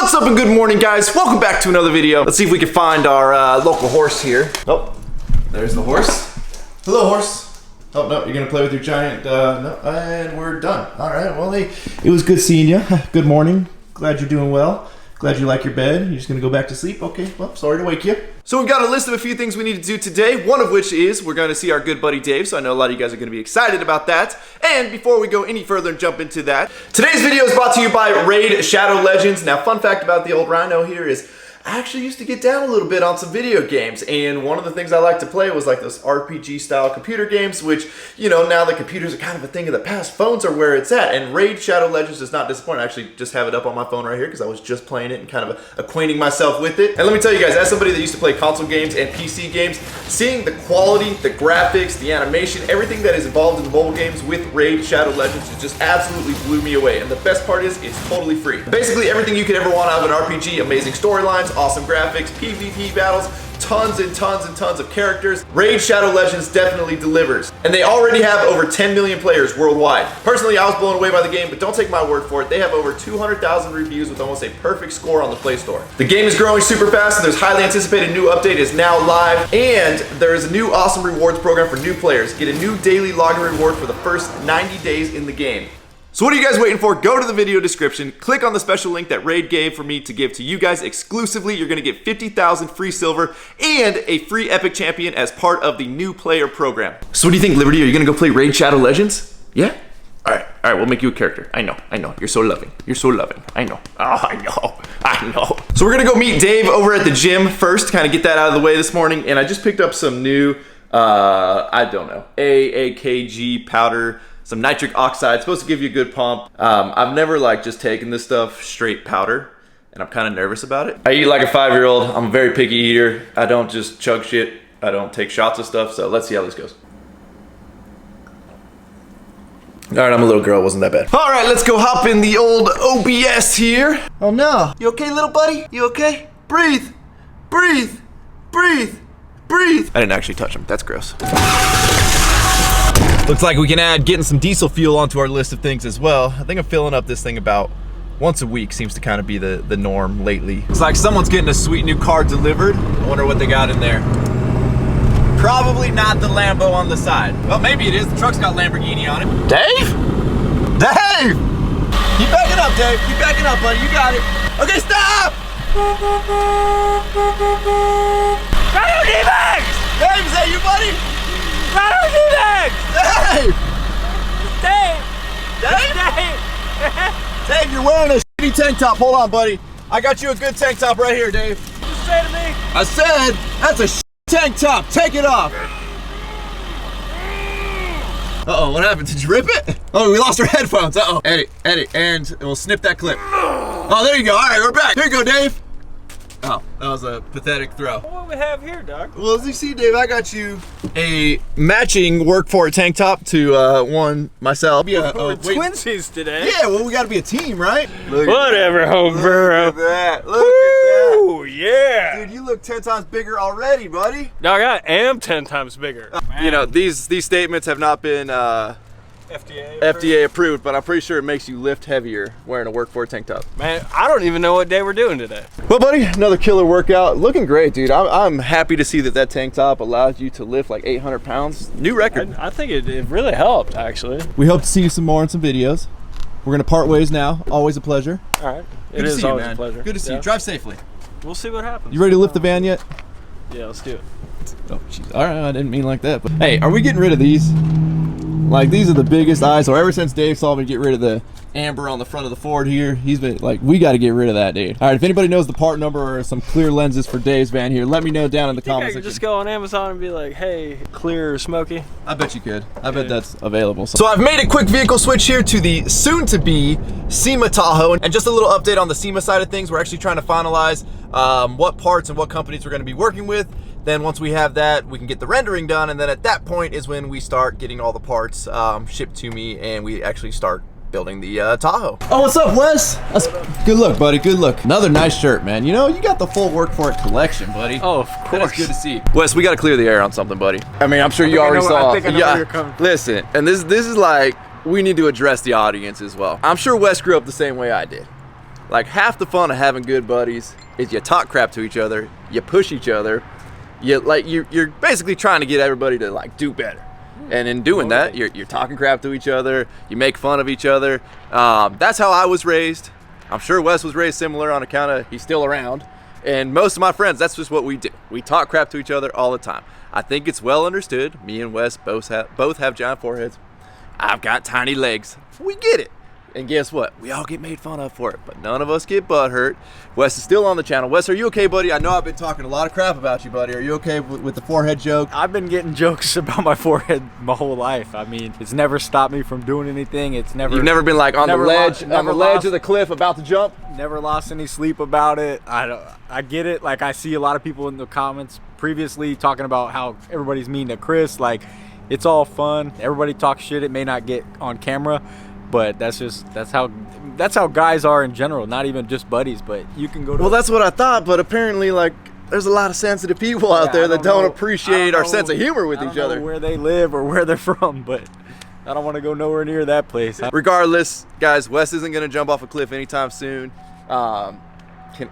What's up and good morning, guys? Welcome back to another video. Let's see if we can find our local horse here. Oh, there's the horse. Hello, horse. Oh, no, you're gonna play with your giant, no, and we're done. All right, well, it was good seeing you. Good morning. Glad you're doing well. Glad you like your bed. You're just gonna go back to sleep? Okay, well, sorry to wake you. So we've got a list of a few things we need to do today, one of which is we're gonna see our good buddy Dave, so I know a lot of you guys are gonna be excited about that. And before we go any further and jump into that, today's video is brought to you by Raid Shadow Legends. Now, fun fact about the old Rhino here is I actually used to get down a little bit on some video games, and one of the things I like to play was like those RPG style computer games, which, you know, now the computers are kind of a thing of the past. Phones are where it's at, and Raid Shadow Legends does not disappoint. I actually just have it up on my phone right here because I was just playing it and kind of acquainting myself with it. And let me tell you guys, as somebody that used to play console games and PC games, seeing the quality, the graphics, the animation, everything that is involved in the mobile games with Raid Shadow Legends just absolutely blew me away. And the best part is it's totally free. Basically everything you could ever want out of an RPG, amazing storylines, awesome graphics, PvP battles, tons and tons and tons of characters. Raid Shadow Legends definitely delivers. And they already have over 10 million players worldwide. Personally, I was blown away by the game, but don't take my word for it. They have over 200,000 reviews with almost a perfect score on the Play Store. The game is growing super fast, and there's highly anticipated new update is now live. And there is a new awesome rewards program for new players. Get a new daily login reward for the first 90 days in the game. So what are you guys waiting for? Go to the video description, click on the special link that Raid gave for me to give to you guys exclusively. You're gonna get 50,000 free silver and a free epic champion as part of the new player program. So what do you think, Liberty? Are you gonna go play Raid Shadow Legends? Yeah? All right, we'll make you a character. I know, you're so loving. You're so loving, I know. Oh, I know. So we're gonna go meet Dave over at the gym first, kind of get that out of the way this morning. And I just picked up some new, I don't know, AAKG powder, some nitric oxide, supposed to give you a good pump. I've never like just taken this stuff straight powder, and I'm kind of nervous about it. I eat like a 5-year-old. I'm a very picky eater. I don't just chug shit. I don't take shots of stuff, so let's see how this goes. All right, I'm a little girl, it wasn't that bad. All right, let's go hop in the old OBS here. Oh no, you okay, little buddy? You okay? Breathe, breathe, breathe, breathe. I didn't actually touch him, that's gross. Looks like we can add getting some diesel fuel onto our list of things as well. I think I'm filling up this thing about once a week, seems to kind of be the norm lately. It's like someone's getting a sweet new car delivered. I wonder what they got in there. Probably not the Lambo on the side. Well, maybe it is. The truck's got Lamborghini on it. Dave? Dave! Keep backing up, Dave. Keep backing up, buddy. You got it. Okay, stop! Rhino Dmax! Dave, is that you, buddy? Rhino Dmax! Dave! Dave! Dave, you're wearing a shitty tank top. Hold on, buddy. I got you a good tank top right here, Dave. What you say to me? I said, that's a shitty tank top. Take it off. Uh-oh, what happened? Did you rip it? Oh, we lost our headphones. Uh-oh. Edit, and we'll snip that clip. Oh, there you go. All right, we're back. Here you go, Dave. Oh, that was a pathetic throw. What do we have here, Doc? Well, as you see, Dave, I got you a matching work for a tank top to one myself. We're twinsies today. Yeah, well, we got to be a team, right? Whatever, homebrew. Look at that. Look at Woo, yeah. that. Dude, you look 10 times bigger already, buddy. Doc, I am 10 times bigger. You know, these statements have not been FDA approved, but I'm pretty sure it makes you lift heavier wearing a work for tank top. Man, I don't even know what day we're doing today. Well, buddy, another killer workout. Looking great, dude. I'm happy to see that tank top allows you to lift like 800 pounds. New record. I think it really helped, actually. We hope to see you some more in some videos. We're gonna part ways now. Always a pleasure. All right. Good to see you, always man. a pleasure. Good to see you. Drive safely. We'll see what happens. You ready to lift the van yet? Yeah, let's do it. Oh, jeez. All right, I didn't mean like that. But hey, are we getting rid of these? Like, these are the biggest eyes. So ever since Dave saw me get rid of the amber on the front of the Ford here, he's been like, we got to get rid of that, dude. All right, if anybody knows the part number or some clear lenses for Dave's van here, let me know down in the comments section. Just go on Amazon and be like, hey, clear or smoky. I bet you could. I bet that's available. So I've made a quick vehicle switch here to the soon-to-be SEMA Tahoe. And just a little update on the SEMA side of things. We're actually trying to finalize what parts and what companies we're going to be working with. Then once we have that, we can get the rendering done, and then at that point is when we start getting all the parts shipped to me, and we actually start building the Tahoe. Oh, what's up, Wes? Good look, buddy, good look. Another nice shirt, man. You know, you got the full work for it collection, buddy. Oh, of course. That's good to see. Wes, we got to clear the air on something, buddy. I mean, I'm sure you already saw. I think I know where you're coming from. Listen, and this is like, we need to address the audience as well. I'm sure Wes grew up the same way I did. Like, half the fun of having good buddies is you talk crap to each other, you push each other, you're basically trying to get everybody to like do better. And in doing that, you're talking crap to each other, you make fun of each other. That's how I was raised. I'm sure Wes was raised similar on account of he's still around. And most of my friends, that's just what we do. We talk crap to each other all the time. I think it's well understood. Me and Wes both have giant foreheads. I've got tiny legs. We get it. And guess what? We all get made fun of for it, but none of us get butthurt. Wes is still on the channel. Wes, are you okay, buddy? I know I've been talking a lot of crap about you, buddy. Are you okay with the forehead joke? I've been getting jokes about my forehead my whole life. I mean, it's never stopped me from doing anything. It's never. You've never been like on the ledge of the cliff about to jump? Never lost any sleep about it. I get it. Like, I see a lot of people in the comments previously talking about how everybody's mean to Chris. Like, it's all fun. Everybody talks shit. It may not get on camera, but that's how guys are in general. Not even just buddies, but you can go to. Well, that's what I thought, but apparently, like, there's a lot of sensitive people out there that don't appreciate our sense of humor with each other. I don't know where they live or where they're from, but I don't want to go nowhere near that place. Regardless, guys, Wes isn't gonna jump off a cliff anytime soon.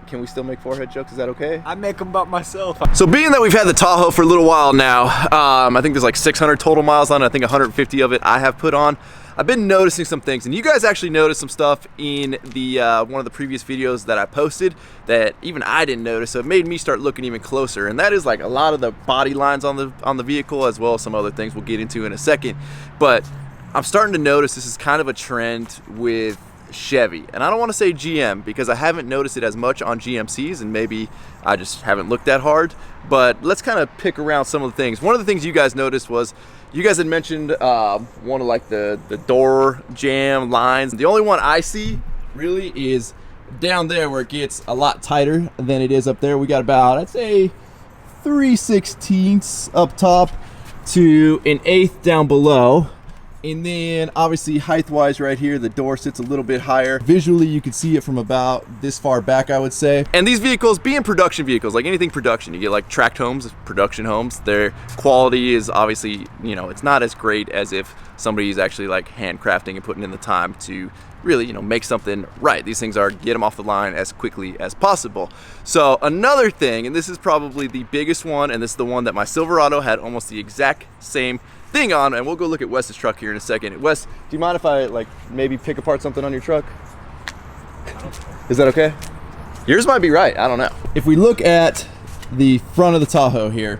Can we still make forehead jokes? Is that okay? I make them about myself. So being that we've had the Tahoe for a little while now, I think there's like 600 total miles on it. I think 150 of it I have put on. I've been noticing some things, and you guys actually noticed some stuff in the one of the previous videos that I posted that even I didn't notice, so it made me start looking even closer. And that is like a lot of the body lines on the vehicle, as well as some other things we'll get into in a second. But I'm starting to notice this is kind of a trend with Chevy, and I don't want to say GM because I haven't noticed it as much on GMCs, and maybe I just haven't looked that hard. But let's kind of pick around some of the things. One of the things you guys noticed was you guys had mentioned one of like the door jamb lines. The only one I see really is down there where it gets a lot tighter than it is up there. We got about, I'd say, 3/16 up top to 1/8 down below. And then obviously height wise right here, the door sits a little bit higher. Visually, you can see it from about this far back, I would say. And these vehicles, being production vehicles, like anything production, you get like tract homes, production homes, their quality is obviously, you know, it's not as great as if somebody's actually like handcrafting and putting in the time to really, you know, make something right. These things are get them off the line as quickly as possible. So another thing, and this is probably the biggest one, and this is the one that my Silverado had almost the exact same thing on, and we'll go look at Wes's truck here in a second. Wes, do you mind if I like maybe pick apart something on your truck? Is that okay? Yours might be right, I don't know. If we look at the front of the Tahoe here,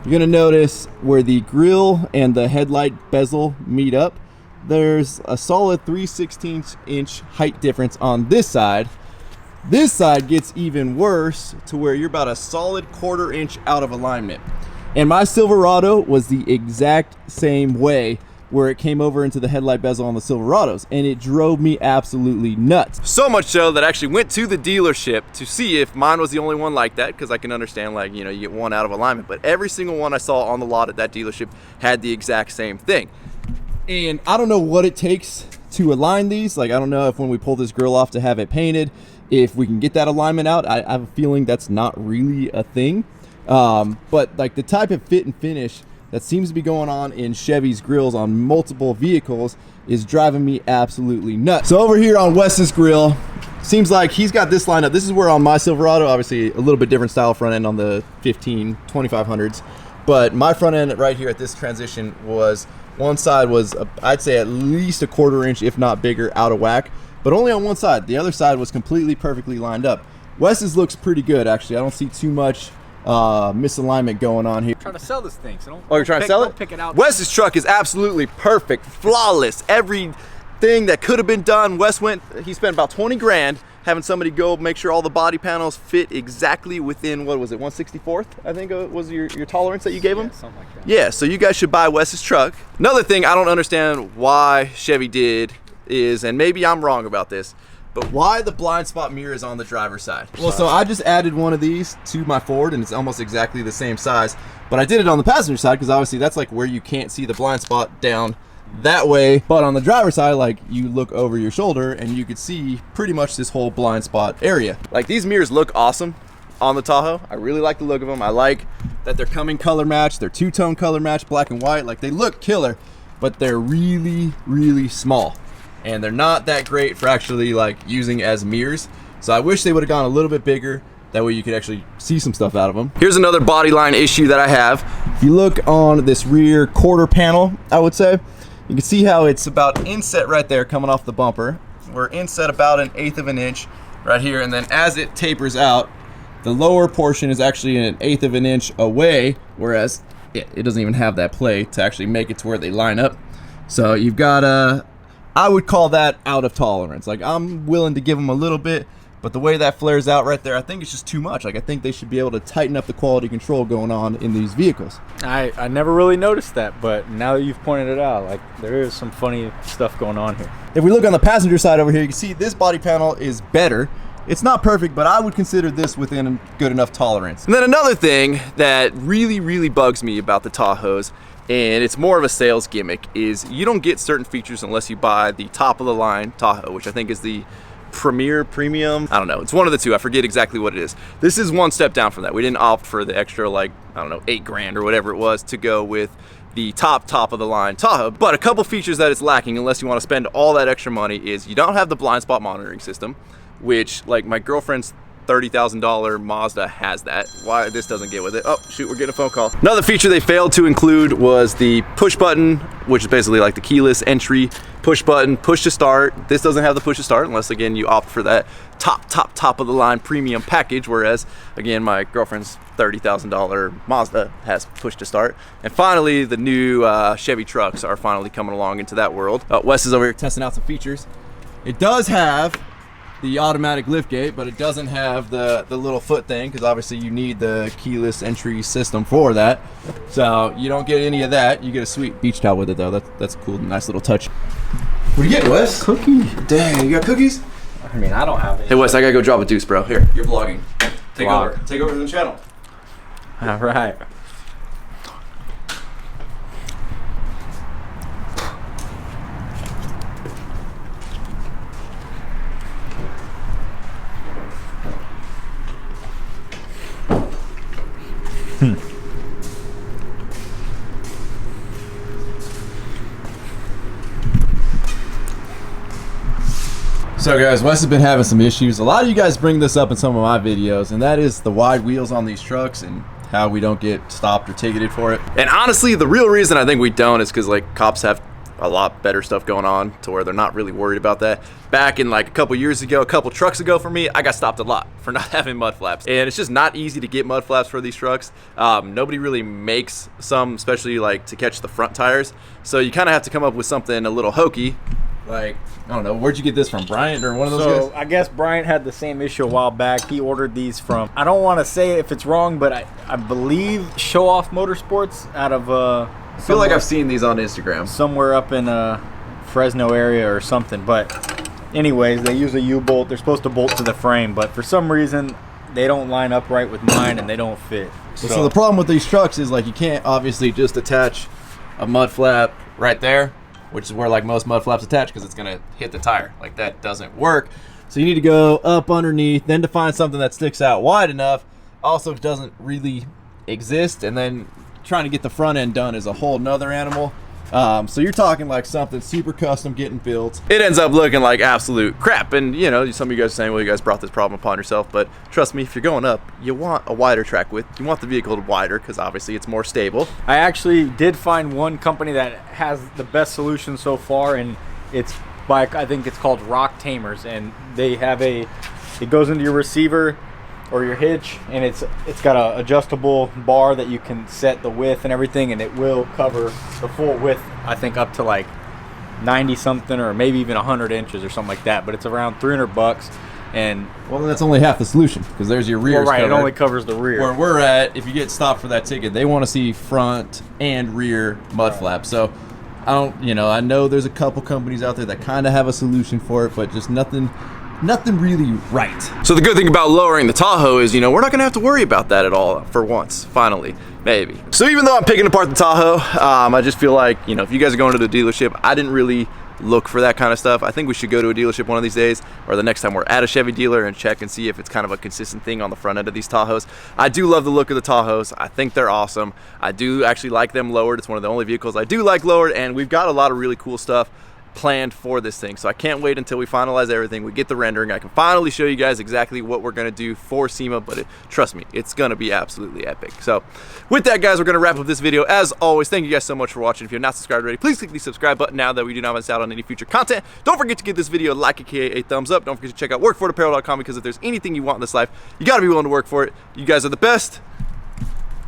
you're gonna notice where the grille and the headlight bezel meet up, there's a solid 3/16 inch height difference on this side. This side gets even worse to where you're about a solid 1/4 inch out of alignment. And my Silverado was the exact same way, where it came over into the headlight bezel on the Silverados, and it drove me absolutely nuts. So much so that I actually went to the dealership to see if mine was the only one like that, because I can understand, like, you know, you get one out of alignment, but every single one I saw on the lot at that dealership had the exact same thing. And I don't know what it takes to align these. Like, I don't know if when we pull this grill off to have it painted, if we can get that alignment out. I have a feeling that's not really a thing. But like the type of fit and finish that seems to be going on in Chevy's grills on multiple vehicles is driving me absolutely nuts. So over here on Wes's grill, seems like he's got this lined up. This is where on my Silverado, obviously a little bit different style front end on the 2500s, but my front end right here at this transition was, one side was I'd say at least a 1/4 inch, if not bigger, out of whack, but only on one side. The other side was completely perfectly lined up. Wes's looks pretty good, actually. I don't see too much misalignment going on here. I'm trying to sell this thing, so don't. Oh, you're trying to sell it? Pick it out. Wes's truck is absolutely perfect, flawless. Everything that could have been done, he spent about 20 grand having somebody go make sure all the body panels fit exactly within, what was it, 1/64th, I think was your tolerance that you gave him? Yeah, something like that. Yeah, so you guys should buy Wes's truck. Another thing I don't understand why Chevy did is, and maybe I'm wrong about this, but why the blind spot mirror is on the driver's side? Well, so I just added one of these to my Ford, and it's almost exactly the same size, but I did it on the passenger side because obviously that's like where you can't see the blind spot down that way. But on the driver's side, like, you look over your shoulder and you could see pretty much this whole blind spot area. Like, these mirrors look awesome on the Tahoe. I really like the look of them. I like that they're coming color matched. They're two-tone color matched, black and white. Like, they look killer, but they're really, really small. And they're not that great for actually like using as mirrors. So I wish they would have gone a little bit bigger. That way you could actually see some stuff out of them. Here's another body line issue that I have. If you look on this rear quarter panel, I would say, you can see how it's about inset right there coming off the bumper. We're inset about 1/8 of an inch right here, and then as it tapers out, the lower portion is actually 1/8 of an inch away, whereas it doesn't even have that play to actually make it to where they line up. So you've got I would call that out of tolerance. Like, I'm willing to give them a little bit, but the way that flares out right there, I think it's just too much. Like, I think they should be able to tighten up the quality control going on in these vehicles. I never really noticed that, but now that you've pointed it out, like, there is some funny stuff going on here. If we look on the passenger side over here, you can see this body panel is better. It's not perfect, but I would consider this within good enough tolerance. And then another thing that really bugs me about the Tahoes, and it's more of a sales gimmick, is you don't get certain features unless you buy the top of the line Tahoe, which I think is the premium, I don't know, it's one of the two, I forget exactly what it is. This is one step down from that. We didn't opt for the extra, like, I don't know, 8 grand or whatever it was to go with the top of the line Tahoe. But a couple features that it's lacking, unless you want to spend all that extra money, is you don't have the blind spot monitoring system, which, like, my girlfriend's $30,000 Mazda has that. Why this doesn't get with it? Oh shoot, we're getting a phone call. Another feature they failed to include was the push button, which is basically like the keyless entry push button, push to start. This doesn't have the push to start unless, again, you opt for that top of the line premium package, whereas, again, my girlfriend's $30,000 Mazda has push to start. And finally, the new Chevy trucks are finally coming along into that world. Wes is over here testing out some features. It does have the automatic lift gate, but it doesn't have the little foot thing, because obviously you need the keyless entry system for that. So you don't get any of that. You get a sweet beach towel with it, though. That's a cool, nice little touch. What are you getting, Wes? Cookies. Dang, you got cookies? I mean, I don't have any. Hey, Wes, I gotta go drop a deuce, bro. Here, you're vlogging. Take over the channel. All right. So guys, Wes has been having some issues. A lot of you guys bring this up in some of my videos, and that is the wide wheels on these trucks and how we don't get stopped or ticketed for it. And honestly, the real reason I think we don't is because, like, cops have a lot better stuff going on to where they're not really worried about that. Back in, like, a couple years ago, a couple trucks ago for me, I got stopped a lot for not having mud flaps. And it's just not easy to get mud flaps for these trucks. Nobody really makes some, especially, like, to catch the front tires. So you kind of have to come up with something a little hokey. Like, I don't know, where'd you get this from, Bryant or one of those guys? So I guess Bryant had the same issue a while back. He ordered these from, I don't want to say if it's wrong, but I believe Show Off Motorsports out of I feel like I've seen these on Instagram. Somewhere up in Fresno area or something. But anyways, they use a U-bolt. They're supposed to bolt to the frame, but for some reason they don't line up right with mine and they don't fit. So the problem with these trucks is, like, you can't obviously just attach a mud flap right there, which is where, like, most mud flaps attach, because it's gonna hit the tire. Like, that doesn't work. So you need to go up underneath, then to find something that sticks out wide enough, also doesn't really exist, and then trying to get the front end done is a whole nother animal. So you're talking like something super custom getting built. It ends up looking like absolute crap. And, you know, some of you guys are saying, well, you guys brought this problem upon yourself. But trust me, if you're going up, you want a wider track width. You want the vehicle wider because obviously it's more stable. I actually did find one company that has the best solution so far, and it's by, I think it's called Rock Tamers, and they have it goes into your receiver or your hitch, and it's got a adjustable bar that you can set the width and everything, and it will cover the full width, I think up to like 90 something or maybe even 100 inches or something like that, but it's around $300. And well, that's only half the solution, because there's your rear. Well, right, covered. It only covers the rear. Where we're at, if you get stopped for that ticket, they want to see front and rear mud flaps. So I know there's a couple companies out there that kind of have a solution for it, but just nothing really right. So the good thing about lowering the Tahoe is, we're not gonna have to worry about that at all for once, finally, maybe. So even though I'm picking apart the Tahoe, I just feel like, if you guys are going to the dealership, I didn't really look for that kind of stuff. I think we should go to a dealership one of these days, or the next time we're at a Chevy dealer, and check and see if it's kind of a consistent thing on the front end of these Tahoes. I do love the look of the Tahoes. I think they're awesome. I do actually like them lowered. It's one of the only vehicles I do like lowered, and we've got a lot of really cool stuff planned for this thing. So I can't wait until we finalize everything, we get the rendering, I can finally show you guys exactly what we're gonna do for SEMA, but trust me, it's gonna be absolutely epic. So with that, guys, we're gonna wrap up this video. As always, thank you guys so much for watching. If you're not subscribed already, please click the subscribe button now that we do not miss out on any future content. Don't forget to give this video a like, aka a thumbs up. Don't forget to check out workforapparel.com, because if there's anything you want in this life, you gotta be willing to work for it. You guys are the best.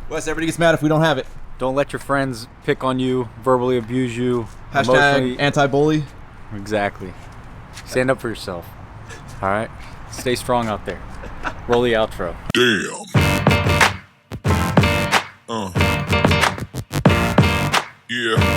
Wes, everybody gets mad if we don't have it. Don't let your friends pick on you, verbally abuse you. Hashtag anti-bully. Exactly. Stand up for yourself. All right? Stay strong out there. Roll the outro. Damn. Yeah.